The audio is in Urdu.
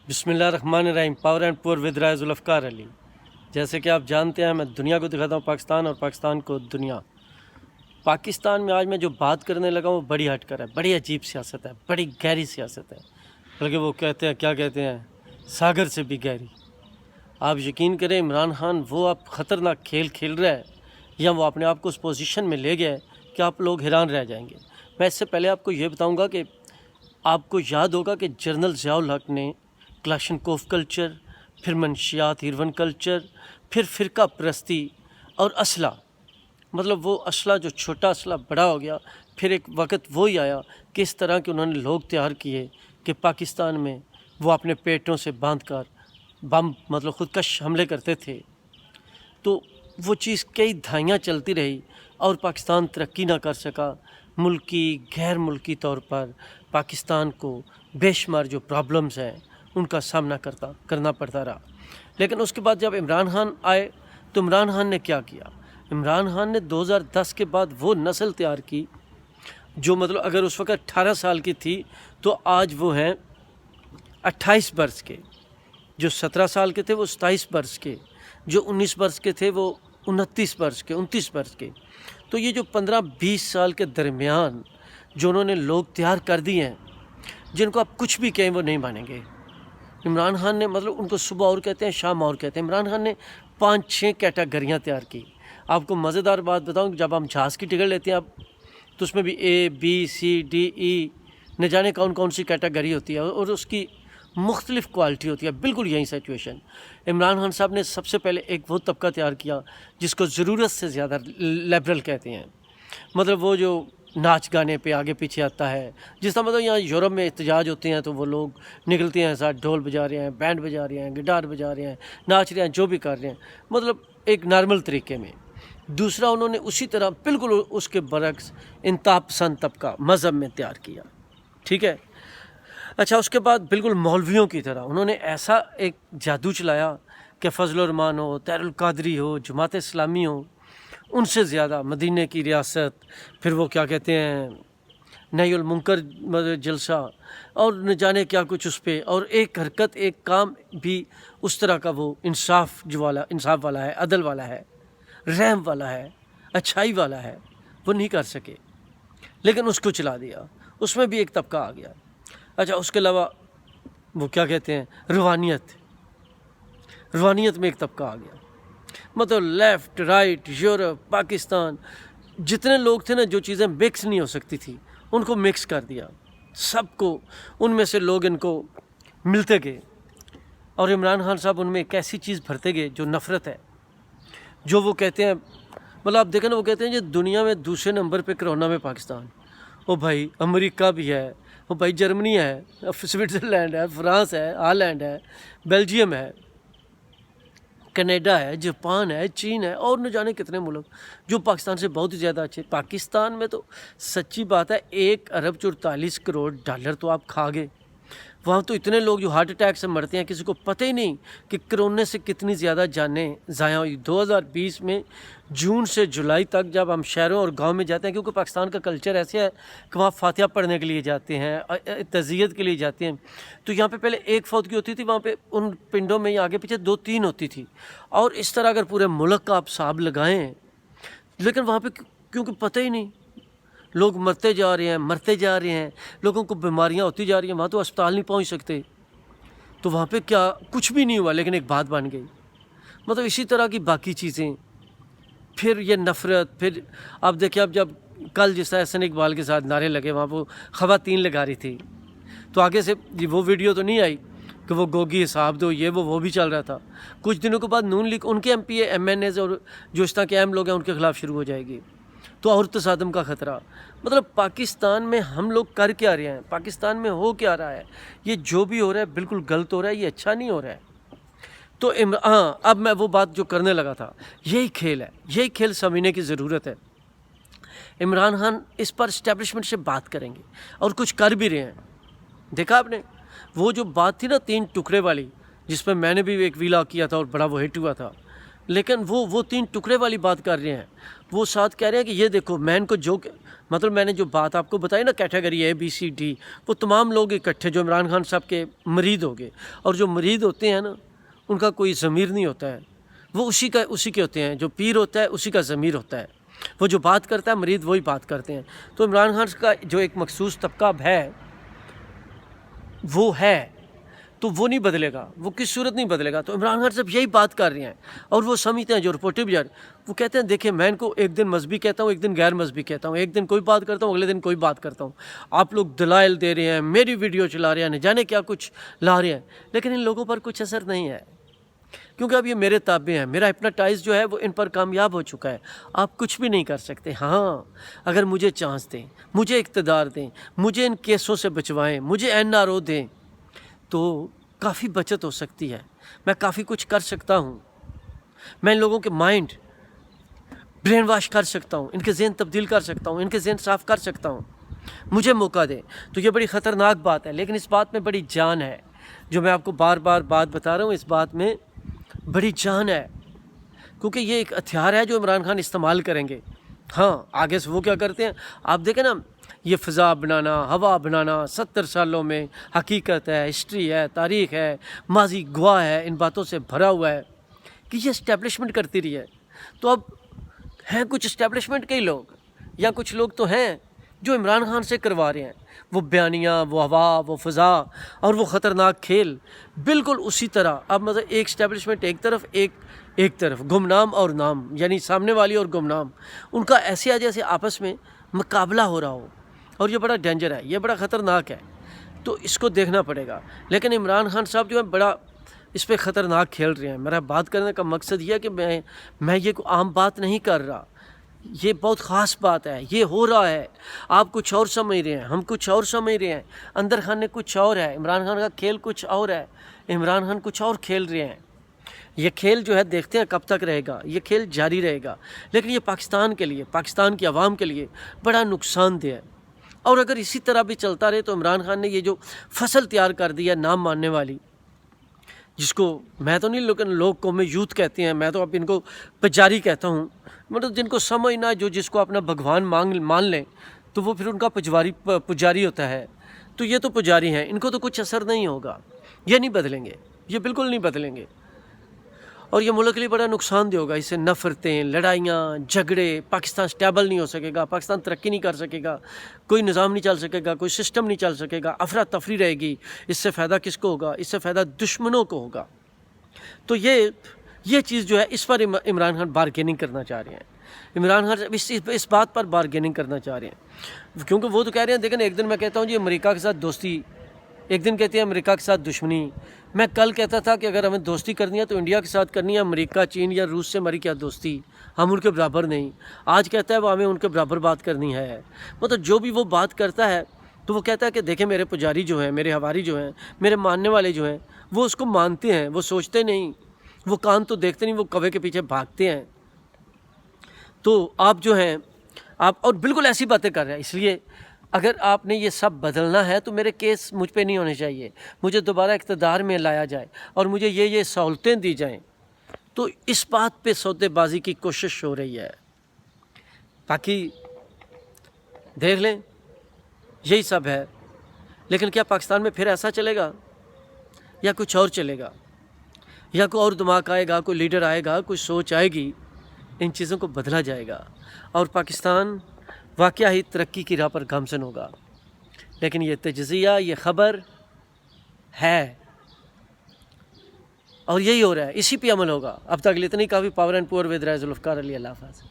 بسم اللہ الرحمن الرحیم۔ پاور اینڈ پور ود رائے ذوالفقار علی۔ جیسے کہ آپ جانتے ہیں میں دنیا کو دکھاتا ہوں پاکستان، اور پاکستان کو دنیا۔ پاکستان میں آج میں جو بات کرنے لگا ہوں وہ بڑی ہٹ کر ہے، بڑی عجیب سیاست ہے، بڑی گہری سیاست ہے، بلکہ وہ کہتے ہیں کیا کہتے ہیں، ساگر سے بھی گہری۔ آپ یقین کریں عمران خان وہ آپ خطرناک کھیل کھیل رہا ہے، یا وہ اپنے آپ کو اس پوزیشن میں لے گیا ہے کہ آپ لوگ حیران رہ جائیں گے۔ میں اس سے پہلے آپ کو یہ بتاؤں گا کہ آپ کو یاد ہوگا کہ جنرل ضیاء الحق نے کلاشنکوف کلچر، پھر منشیات ہیروین کلچر، پھر فرقہ پرستی اور اسلحہ، مطلب وہ اسلحہ جو چھوٹا اسلحہ بڑا ہو گیا، پھر ایک وقت وہی آیا کہ اس طرح کے انہوں نے لوگ تیار کیے کہ پاکستان میں وہ اپنے پیٹوں سے باندھ کر بم مطلب خودکش حملے کرتے تھے۔ تو وہ چیز کئی دہائیاں چلتی رہی اور پاکستان ترقی نہ کر سکا۔ ملکی غیر ملکی طور پر پاکستان کو بے شمار جو پرابلمز ہیں ان کا سامنا کرنا پڑتا رہا۔ لیکن اس کے بعد جب عمران خان آئے تو عمران خان نے کیا کیا؟ عمران خان نے 2010 کے بعد وہ نسل تیار کی جو مطلب اگر اس وقت 18 سال کی تھی تو آج وہ ہیں 28 برس کے، جو 17 سال کے تھے وہ 27 برس کے، جو 19 برس کے تھے وہ 29 برس کے، 29 برس کے۔ تو یہ جو 15-20 سال کے درمیان جو انہوں نے لوگ تیار کر دیے ہیں، جن کو آپ کچھ بھی کہیں وہ نہیں مانیں گے۔ عمران خان نے مطلب ان کو صبح اور کہتے ہیں شام اور کہتے ہیں۔ عمران خان نے 5-6 کیٹاگریاں تیار کی۔ آپ کو مزیدار بات بتاؤں کہ جب ہم جہاز کی ٹکٹ لیتے ہیں اب تو اس میں بھی A B C D E نہ جانے کون سی کیٹاگری ہوتی ہے اور اس کی مختلف کوالٹی ہوتی ہے۔ بالکل یہی سچویشن عمران خان صاحب نے سب سے پہلے ایک وہ طبقہ تیار کیا جس کو ضرورت سے زیادہ لیبرل کہتے ہیں، مطلب وہ جو ناچ گانے پہ آگے پیچھے آتا ہے، جس طرح مطلب یہاں یورپ میں احتجاج ہوتے ہیں تو وہ لوگ نکلتے ہیں، ساتھ ڈھول بجا رہے ہیں، بینڈ بجا رہے ہیں، گٹار بجا رہے ہیں، ناچ رہے ہیں، جو بھی کر رہے ہیں، مطلب ایک نارمل طریقے میں۔ دوسرا انہوں نے اسی طرح بالکل اس کے برعکس انتہا پسند طبقہ مذہب میں تیار کیا، ٹھیک ہے۔ اچھا، اس کے بعد بالکل مولویوں کی طرح انہوں نے ایسا ایک جادو چلایا کہ فضل الرحمان ہو، طاہر القادری ہو، جماعت اسلامی ہو، ان سے زیادہ مدینہ کی ریاست، پھر وہ کیا کہتے ہیں نہی المنکر جلسہ، اور نہ جانے کیا کچھ اس پہ، اور ایک حرکت ایک کام بھی اس طرح کا وہ انصاف والا ہے، عدل والا ہے، رحم والا ہے، اچھائی والا ہے، وہ نہیں کر سکے، لیکن اس کو چلا دیا۔ اس میں بھی ایک طبقہ آ گیا۔ اچھا، اس کے علاوہ وہ کیا کہتے ہیں روحانیت میں ایک طبقہ آ گیا، مطلب لیفٹ رائٹ یورپ پاکستان جتنے لوگ تھے نا، جو چیزیں مکس نہیں ہو سکتی تھی ان کو مکس کر دیا، سب کو ان میں سے لوگ ان کو ملتے گئے، اور عمران خان صاحب ان میں ایک ایسی چیز بھرتے گئے جو نفرت ہے، جو وہ کہتے ہیں مطلب آپ دیکھیں نا، وہ کہتے ہیں کہ دنیا میں دوسرے نمبر پہ کرونا میں پاکستان، او بھائی امریکہ بھی ہے، او بھائی جرمنی ہے، سوئٹزرلینڈ ہے، فرانس ہے، ہالینڈ ہے، بیلجیم ہے، کینیڈا ہے، جاپان ہے، چین ہے، اور نہ جانے کتنے ملک جو پاکستان سے بہت ہی زیادہ اچھے۔ پاکستان میں تو سچی بات ہے 1 ارب 44 کروڑ ڈالر تو آپ کھا گئے۔ وہاں تو اتنے لوگ جو ہارٹ اٹیک سے مرتے ہیں، کسی کو پتہ ہی نہیں کہ کرونے سے کتنی زیادہ جانیں ضائع ہوئی۔ 2020 میں جون سے جولائی تک جب ہم شہروں اور گاؤں میں جاتے ہیں، کیونکہ پاکستان کا کلچر ایسے ہے کہ وہاں فاتحہ پڑھنے کے لیے جاتے ہیں، تعزیت کے لیے جاتے ہیں، تو یہاں پہ پہلے ایک فوت کی ہوتی تھی، وہاں پہ ان پنڈوں میں آگے پیچھے 2-3 ہوتی تھی، اور اس طرح اگر پورے ملک کا آپ حساب لگائیں، لیکن وہاں پہ کیونکہ پتہ ہی نہیں، لوگ مرتے جا رہے ہیں، لوگوں کو بیماریاں ہوتی جا رہی ہیں، وہاں تو اسپتال نہیں پہنچ سکتے، تو وہاں پہ کیا کچھ بھی نہیں ہوا، لیکن ایک بات بن گئی۔ مطلب اسی طرح کی باقی چیزیں، پھر یہ نفرت، پھر آپ دیکھیں اب جب کل جس طرح احسن اقبال کے ساتھ نعرے لگے، وہاں وہ خواتین لگا رہی تھی، تو آگے سے وہ ویڈیو تو نہیں آئی کہ وہ گوگی حساب دو، یہ وہ بھی چل رہا تھا۔ کچھ دنوں کے بعد نون لیگ ان کے M P M N As اور جو اس طرح کے اہم لوگ ہیں ان کے خلاف شروع ہو جائے گی، تو اور تصادم کا خطرہ۔ مطلب پاکستان میں ہم لوگ کر کیا رہے ہیں، پاکستان میں ہو کیا رہا ہے، یہ جو بھی ہو رہا ہے بالکل غلط ہو رہا ہے، یہ اچھا نہیں ہو رہا ہے۔ تو اب میں وہ بات جو کرنے لگا تھا، یہی کھیل ہے، یہی کھیل سمجھنے کی ضرورت ہے۔ عمران خان اس پر اسٹیبلشمنٹ سے بات کریں گے اور کچھ کر بھی رہے ہیں۔ دیکھا آپ نے وہ جو بات تھی نا 3 ٹکڑے والی، جس پہ میں نے بھی ایک ویلا کیا تھا اور بڑا وہ ہٹ ہوا تھا، لیکن وہ 3 ٹکڑے والی بات کر رہے ہیں. وہ ساتھ کہہ رہے ہیں کہ یہ دیکھو میں ان کو جو مطلب میں نے جو بات آپ کو بتائی نا کیٹیگری ABCD، وہ تمام لوگ اکٹھے جو عمران خان صاحب کے مرید ہو گئے. اور جو مرید ہوتے ہیں نا ان کا کوئی ضمیر نہیں ہوتا ہے، وہ اسی کے ہوتے ہیں. جو پیر ہوتا ہے اسی کا ضمیر ہوتا ہے، وہ جو بات کرتا ہے مرید وہی بات کرتے ہیں. تو عمران خان کا جو ایک مخصوص طبقہ ہے وہ ہے، تو وہ نہیں بدلے گا، وہ کس صورت نہیں بدلے گا. تو عمران خان صاحب یہی بات کر رہے ہیں اور وہ سمجھتے ہیں جو رپورٹر بھی وہ کہتے ہیں دیکھیں میں ان کو ایک دن مذہبی کہتا ہوں، ایک دن غیر مذہبی کہتا ہوں، ایک دن کوئی بات کرتا ہوں، اگلے دن کوئی بات کرتا ہوں. آپ لوگ دلائل دے رہے ہیں، میری ویڈیو چلا رہے ہیں، نہ جانے کیا کچھ لا رہے ہیں، لیکن ان لوگوں پر کچھ اثر نہیں ہے کیونکہ اب یہ میرے تابع ہیں. میرا ہپناٹائز جو ہے وہ ان پر کامیاب ہو چکا ہے. آپ کچھ بھی نہیں کر سکتے. ہاں اگر مجھے چانس دیں، مجھے اقتدار دیں، مجھے ان کیسوں سے بچوائیں، مجھے NRO دیں تو کافی بچت ہو سکتی ہے. میں کافی کچھ کر سکتا ہوں. میں ان لوگوں کے مائنڈ برین واش کر سکتا ہوں، ان کے ذہن تبدیل کر سکتا ہوں، ان کے ذہن صاف کر سکتا ہوں. مجھے موقع دیں. تو یہ بڑی خطرناک بات ہے، لیکن اس بات میں بڑی جان ہے. جو میں آپ کو بار بار بات بتا رہا ہوں، اس بات میں بڑی جان ہے کیونکہ یہ ایک ہتھیار ہے جو عمران خان استعمال کریں گے. ہاں آگے سے وہ کیا کرتے ہیں آپ دیکھیں نا، یہ فضا بنانا، ہوا بنانا 70 سالوں میں حقیقت ہے، ہسٹری ہے، تاریخ ہے، ماضی گواہ ہے، ان باتوں سے بھرا ہوا ہے کہ یہ اسٹیبلشمنٹ کرتی رہی ہے. تو اب ہیں کچھ اسٹیبلشمنٹ کے ہی لوگ یا کچھ لوگ تو ہیں جو عمران خان سے کروا رہے ہیں. وہ بیانیاں، وہ ہوا، وہ فضا اور وہ خطرناک کھیل بالکل اسی طرح. اب مطلب ایک اسٹیبلشمنٹ ایک طرف گمنام اور نام، یعنی سامنے والی اور گمنام، ان کا ایسے جیسے آپس میں مقابلہ ہو رہا ہو. اور یہ بڑا ڈینجر ہے، یہ بڑا خطرناک ہے. تو اس کو دیکھنا پڑے گا. لیکن عمران خان صاحب جو ہے بڑا اس پہ خطرناک کھیل رہے ہیں. میرا بات کرنے کا مقصد یہ ہے کہ میں یہ کوئی عام بات نہیں کر رہا، یہ بہت خاص بات ہے. یہ ہو رہا ہے، آپ کچھ اور سمجھ رہے ہیں، ہم کچھ اور سمجھ رہے ہیں. اندر خانے کچھ اور ہے، عمران خان کا کھیل کچھ اور ہے. عمران خان کچھ اور کھیل رہے ہیں. یہ کھیل جو ہے دیکھتے ہیں کب تک رہے گا. یہ کھیل جاری رہے گا، لیکن یہ پاکستان کے لیے، پاکستان کی عوام کے لیے بڑا نقصان دہ ہے. اور اگر اسی طرح بھی چلتا رہے تو عمران خان نے یہ جو فصل تیار کر دی ہے نام ماننے والی، جس کو میں تو نہیں لیکن لوگ قوم یوتھ کہتے ہیں، میں تو اب ان کو پجاری کہتا ہوں. مطلب جن کو سمجھ نہ جو جس کو اپنا بھگوان مان لیں تو وہ پھر ان کا پجاری ہوتا ہے. تو یہ تو پجاری ہیں، ان کو تو کچھ اثر نہیں ہوگا. یہ نہیں بدلیں گے، یہ بالکل نہیں بدلیں گے. اور یہ ملک کے لیے بڑا نقصان دہ ہوگا. اس سے نفرتیں، لڑائیاں، جھگڑے، پاکستان سٹیبل نہیں ہو سکے گا، پاکستان ترقی نہیں کر سکے گا، کوئی نظام نہیں چل سکے گا، کوئی سسٹم نہیں چل سکے گا، افراتفری رہے گی. اس سے فائدہ کس کو ہوگا؟ اس سے فائدہ دشمنوں کو ہوگا. تو یہ چیز جو ہے اس پر عمران خان بارگیننگ کرنا چاہ رہے ہیں. عمران خان اس بات پر بارگیننگ کرنا چاہ رہے ہیں کیونکہ وہ تو کہہ رہے ہیں دیکھیں ایک دن میں کہتا ہوں جی امریکہ کے ساتھ دوستی، ایک دن کہتے ہیں امریکہ کے ساتھ دشمنی. میں کل کہتا تھا کہ اگر ہمیں دوستی کرنی ہے تو انڈیا کے ساتھ کرنی ہے، امریکہ، چین یا روس سے ہماری کیا دوستی، ہم ان کے برابر نہیں. آج کہتا ہے وہ ہمیں ان کے برابر بات کرنی ہے. مطلب جو بھی وہ بات کرتا ہے تو وہ کہتا ہے کہ دیکھیں میرے پجاری جو ہیں، میرے ہواری جو ہیں، میرے ماننے والے جو ہیں، وہ اس کو مانتے ہیں، وہ سوچتے نہیں، وہ کان تو دیکھتے نہیں، وہ کوے کے پیچھے بھاگتے ہیں. تو آپ جو ہیں آپ اور بالکل ایسی باتیں کر رہے ہیں. اس لیے اگر آپ نے یہ سب بدلنا ہے تو میرے کیس مجھ پہ نہیں ہونے چاہیے، مجھے دوبارہ اقتدار میں لایا جائے اور مجھے یہ سہولتیں دی جائیں. تو اس بات پہ سودے بازی کی کوشش ہو رہی ہے. باقی دیکھ لیں، یہی سب ہے. لیکن کیا پاکستان میں پھر ایسا چلے گا یا کچھ اور چلے گا، یا کوئی اور دماغ آئے گا، کوئی لیڈر آئے گا، کوئی سوچ آئے گی، ان چیزوں کو بدلا جائے گا اور پاکستان واقعہ ہی ترقی کی راہ پر گامزن ہوگا. لیکن یہ تجزیہ، یہ خبر ہے اور یہی ہو رہا ہے، اسی پہ عمل ہوگا. اب تک اتنی کافی. پاور اینڈ پور ود رائے ذوالفقار علی. اللہ حافظ.